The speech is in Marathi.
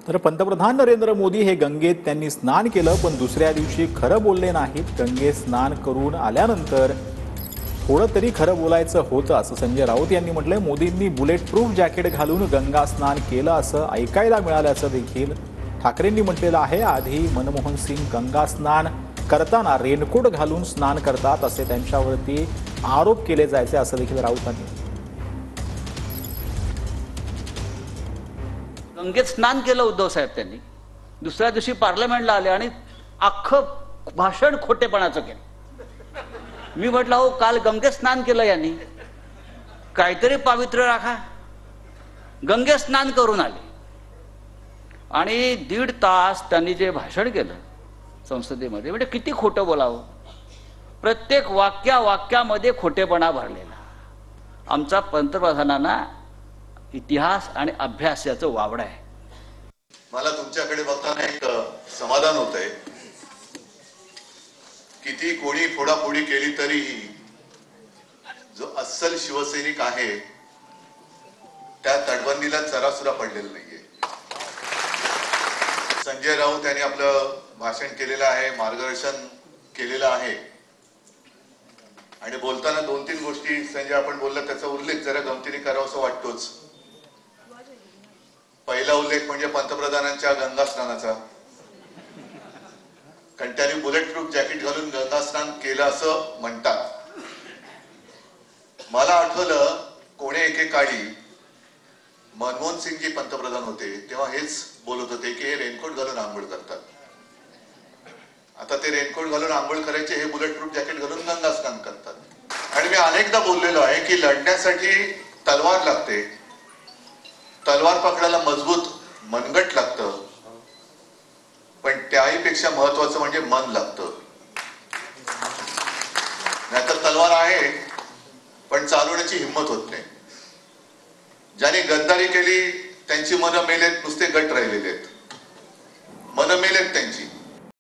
तर पंतप्रधान नरेंद्र मोदी हे गंगेत त्यांनी स्नान केलं, पण दुसऱ्या दिवशी खरं बोलले नाहीत. गंगेत स्नान करून आल्यानंतर थोडं तरी खरं बोलायचं होतं, असं संजय राऊत यांनी म्हटलंय. मोदींनी बुलेट प्रूफ जॅकेट घालून गंगा स्नान केलं असं ऐकायला मिळाल्याचं देखील ठाकरेंनी म्हटलेलं आहे. आधी मनमोहन सिंग गंगा स्नान करताना रेनकोट घालून स्नान करतात असे त्यांच्यावरती आरोप केले जायचे, असं देखील राऊतांनी. गंगेत स्नान केलं उद्धव साहेब त्यांनी. दुसऱ्या दिवशी पार्लमेंटला आले आणि अख्खं भाषण खोटेपणाचं केलं. मी म्हटलं हो, काल गंगेत स्नान केलं यांनी, काहीतरी पावित्र्य राखा. गंगेत स्नान करून आले आणि 1.5 तास त्यांनी जे भाषण केलं संसदेमध्ये, म्हणजे किती खोटं बोलावं. प्रत्येक वाक्यामध्ये खोटेपणा भरलेला. आमचा पंतप्रधानांना इतिहास आणि अभ्यास याचं वावड आहे. मला तुमच्याकडे बघताना एक समाधान होतंय. किती कोणी फोडाफोडी केली तरीही जो अस्सल शिवसैनिक आहे त्या तटबंदीला चरासुरा पडलेला नाहीये. संजय राऊत यांनी आपलं भाषण केलेलं आहे, मार्गदर्शन केलेलं आहे आणि बोलताना 2-3 गोष्टी संजय आपण बोलला त्याचा उल्लेख जरा गमतीने करावासा वाटतोच. पहिला उल्लेख म्हणजे पंतप्रधानांच्या गंगा स्नानाचा, कारण त्यांनी बुलेट प्रूफ जॅकेट घालून गंगा स्नान केलं असं म्हणतात. मला आठवलं कोणे एकेकाळी मनमोहन सिंग जी पंतप्रधान होते तेव्हा हेच बोलत होते की हे रेनकोट घालून आंघोळ करतात. आता ते रेनकोट घालून आंघोळ करायचे, हे बुलेट प्रूफ जॅकेट घालून गंगा स्नान करतात. आणि मी अनेकदा बोललेलो आहे की लढण्यासाठी तलवार लागते, तलवार पकडायला मजबूत मनगट लागतं, पण त्याहीपेक्षा महत्वाचं म्हणजे मन लागतं. नाहीतर तलवार आहे पण चालवण्याची हिंमत होत नाही. ज्याने गद्दारी केली त्यांची मनं मेलेत, नुसते गट राहिलेले आहेत. मनं मेलेत त्यांची.